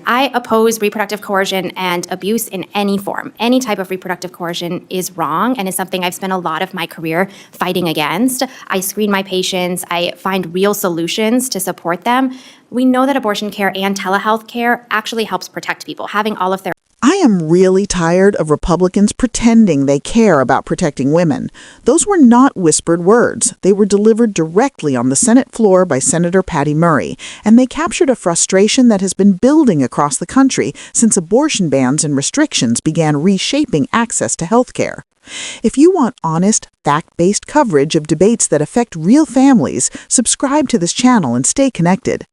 I oppose reproductive coercion and abuse in any form. Any type of reproductive coercion is wrong and is something I've spent a lot of my career fighting against. I screen my patients. I find real solutions to support them. We know that abortion care and telehealth care actually helps protect people. Having all of their I am really tired of Republicans pretending they care about protecting women. Those were not whispered words. They were delivered directly on the Senate floor by Senator Patty Murray, and they captured a frustration that has been building across the country since abortion bans and restrictions began reshaping access to health care. If you want honest, fact-based coverage of debates that affect real families, subscribe to this channel and stay connected.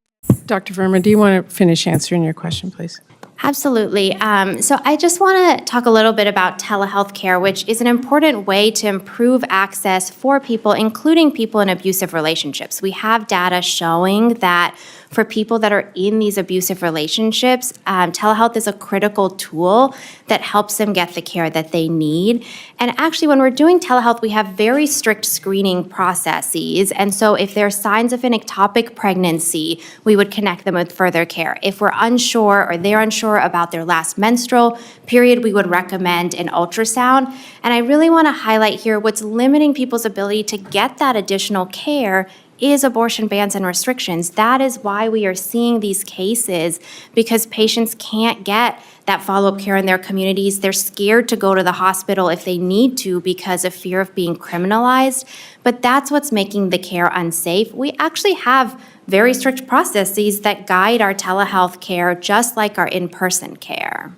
Dr. Verma, do you want to finish answering your question, please? Absolutely. So I just want to talk a little bit about telehealth care, which is an important way to improve access for people, including people in abusive relationships. We have data showing that for people that are in these abusive relationships, telehealth is a critical tool that helps them get the care that they need. And actually, when we're doing telehealth, we have very strict screening processes. And so if there are signs of an ectopic pregnancy, we would connect them with further care. If we're unsure or they're unsure about their last menstrual period, we would recommend an ultrasound. And I really want to highlight here what's limiting people's ability to get that additional care is abortion bans and restrictions. That is why we are seeing these cases, because patients can't get that follow-up care in their communities. They're scared to go to the hospital if they need to because of fear of being criminalized. But that's what's making the care unsafe. We actually have very strict processes that guide our telehealth care, just like our in-person care.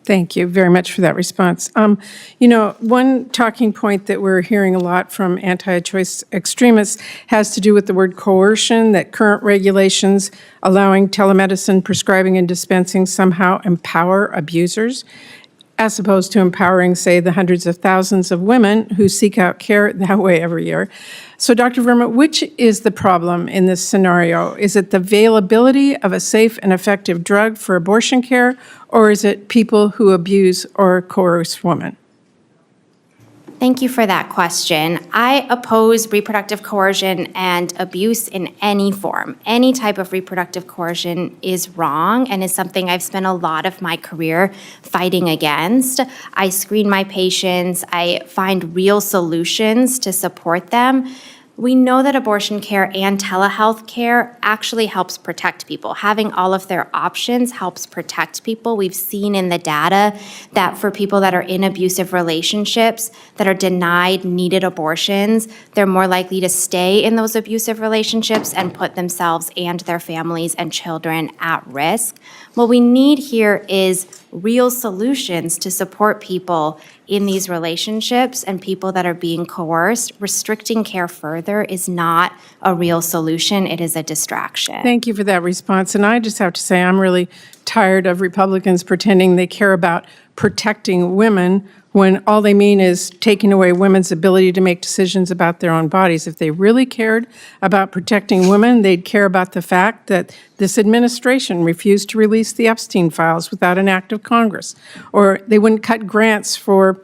Thank you very much for that response. One talking point that we're hearing a lot from anti-choice extremists has to do with the word coercion, that current regulations allowing telemedicine prescribing and dispensing somehow empower abusers, as opposed to empowering, say, the hundreds of thousands of women who seek out care that way every year. So, Dr. Verma, which is the problem in this scenario? Is it the availability of a safe and effective drug for abortion care, or is it people who abuse or coerce women? Thank you for that question. I oppose reproductive coercion and abuse in any form. Any type of reproductive coercion is wrong and is something I've spent a lot of my career fighting against. I screen my patients. I find real solutions to support them. We know that abortion care and telehealth care actually helps protect people. Having all of their options helps protect people. We've seen in the data that for people that are in abusive relationships, that are denied needed abortions, they're more likely to stay in those abusive relationships and put themselves and their families and children at risk. What we need here is real solutions to support people in these relationships and people that are being coerced. Restricting care further is not a real solution. It is a distraction. Thank you for that response. And I just have to say, I'm really tired of Republicans pretending they care about protecting women when all they mean is taking away women's ability to make decisions about their own bodies. If they really cared about protecting women, they'd care about the fact that this administration refused to release the Epstein files without an act of Congress, or they wouldn't cut grants for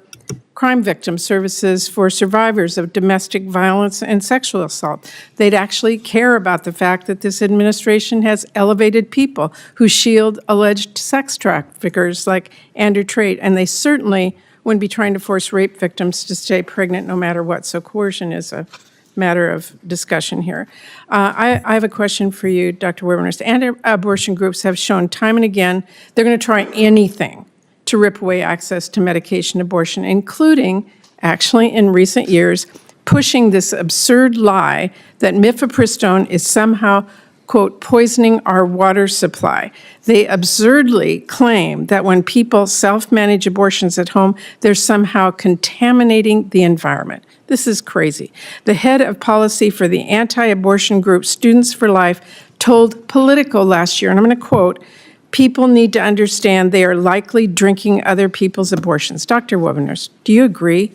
crime victim services for survivors of domestic violence and sexual assault. They'd actually care about the fact that this administration has elevated people who shield alleged sex traffickers like Andrew Tate, and they certainly wouldn't be trying to force rape victims to stay pregnant no matter what. So coercion is a matter of discussion here. I have a question for you, Dr. Weber. Anti-abortion groups have shown time and again they're going to try anything to rip away access to medication abortion, including, actually in recent years, pushing this absurd lie that mifepristone is somehow, quote, poisoning our water supply. They absurdly claim that when people self-manage abortions at home, they're somehow contaminating the environment. This is crazy. The head of policy for the anti-abortion group Students for Life told Politico last year, and I'm going to quote, "People need to understand they are likely drinking other people's abortions." Dr. Webeners, do you agree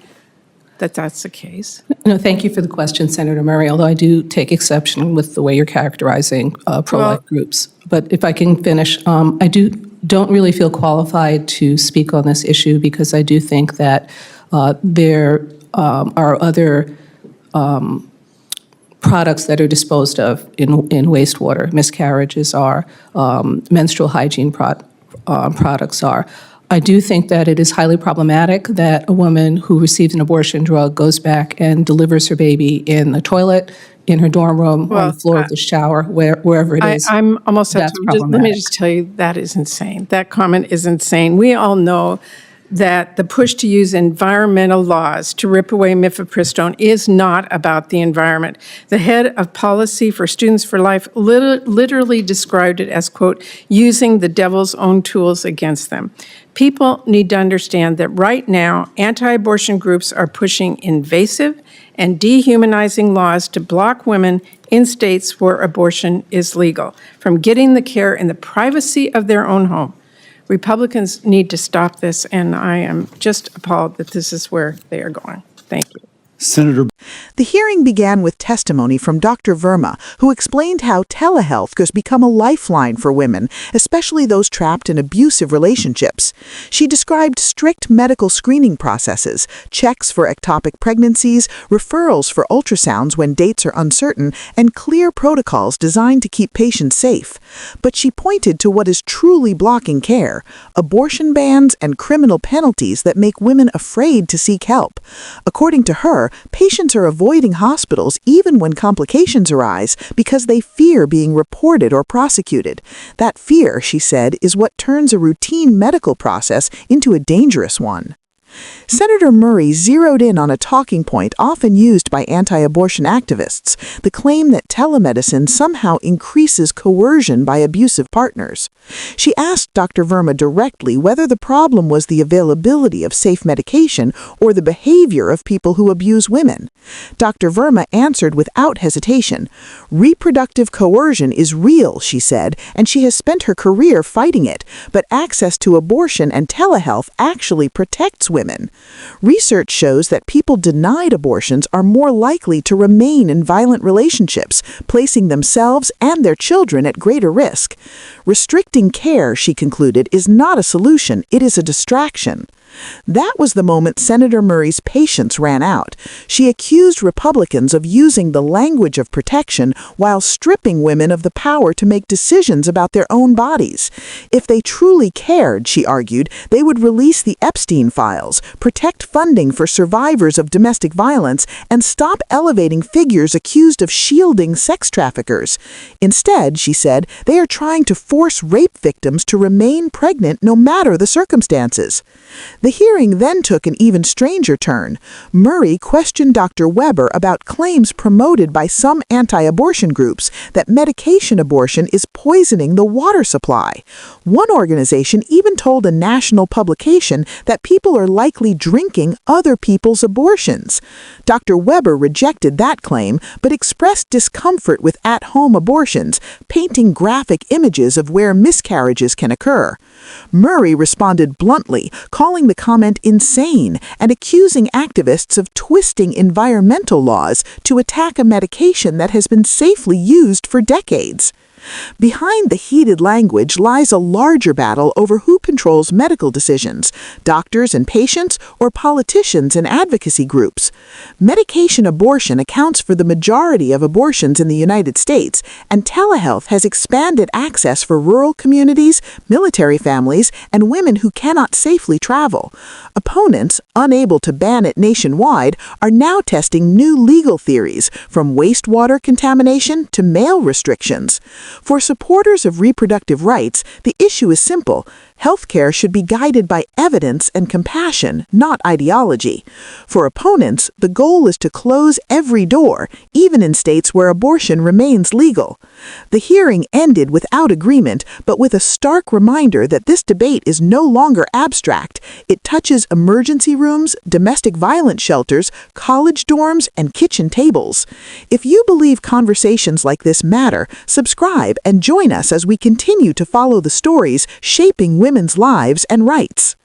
that that's the case? No, thank you for the question, Senator Murray, although I do take exception with the way you're characterizing pro-life groups. But if I can finish, I don't really feel qualified to speak on this issue because I do think that there are other products that are disposed of in wastewater. Miscarriages are, menstrual hygiene products are. I do think that it is highly problematic that a woman who receives an abortion drug goes back and delivers her baby in the toilet, in her dorm room, on the floor of the shower, wherever it is. I'm almost at That's time. Let me problematic. just tell you, that is insane. That comment is insane. We all know that the push to use environmental laws to rip away mifepristone is not about the environment. The head of policy for Students for Life literally described it as, quote, using the devil's own tools against them. People need to understand that right now, anti-abortion groups are pushing invasive and dehumanizing laws to block women in states where abortion is legal from getting the care in the privacy of their own home. Republicans need to stop this, and I am just appalled that this is where they are going. Thank you. Senator. The hearing began with testimony from Dr. Verma, who explained how telehealth has become a lifeline for women, especially those trapped in abusive relationships. She described strict medical screening processes, checks for ectopic pregnancies, referrals for ultrasounds when dates are uncertain, and clear protocols designed to keep patients safe. But she pointed to what is truly blocking care: abortion bans and criminal penalties that make women afraid to seek help. According to her, patients are avoiding hospitals even when complications arise because they fear being reported or prosecuted. That fear, she said, is what turns a routine medical process into a dangerous one. Senator Murray zeroed in on a talking point often used by anti-abortion activists, the claim that telemedicine somehow increases coercion by abusive partners. She asked Dr. Verma directly whether the problem was the availability of safe medication or the behavior of people who abuse women. Dr. Verma answered without hesitation. Reproductive coercion is real, she said, and she has spent her career fighting it, but access to abortion and telehealth actually protects women. Research shows that people denied abortions are more likely to remain in violent relationships, placing themselves and their children at greater risk. Restricting care, she concluded, is not a solution, it is a distraction. That was the moment Senator Murray's patience ran out. She accused Republicans of using the language of protection while stripping women of the power to make decisions about their own bodies. If they truly cared, she argued, they would release the Epstein files, protect funding for survivors of domestic violence, and stop elevating figures accused of shielding sex traffickers. Instead, she said, they are trying to force rape victims to remain pregnant no matter the circumstances. The hearing then took an even stranger turn. Murray questioned Dr. Weber about claims promoted by some anti-abortion groups that medication abortion is poisoning the water supply. One organization even told a national publication that people are likely drinking other people's abortions. Dr. Weber rejected that claim, but expressed discomfort with at-home abortions, painting graphic images of where miscarriages can occur. Murray responded bluntly, calling the comment insane and accusing activists of twisting environmental laws to attack a medication that has been safely used for decades. Behind the heated language lies a larger battle over who controls medical decisions, doctors and patients, or politicians and advocacy groups. Medication abortion accounts for the majority of abortions in the United States, and telehealth has expanded access for rural communities, military families, and women who cannot safely travel. Opponents, unable to ban it nationwide, are now testing new legal theories, from wastewater contamination to mail restrictions. For supporters of reproductive rights, the issue is simple. Healthcare should be guided by evidence and compassion, not ideology. For opponents, the goal is to close every door, even in states where abortion remains legal. The hearing ended without agreement, but with a stark reminder that this debate is no longer abstract. It touches emergency rooms, domestic violence shelters, college dorms, and kitchen tables. If you believe conversations like this matter, subscribe and join us as we continue to follow the stories shaping women's lives and rights.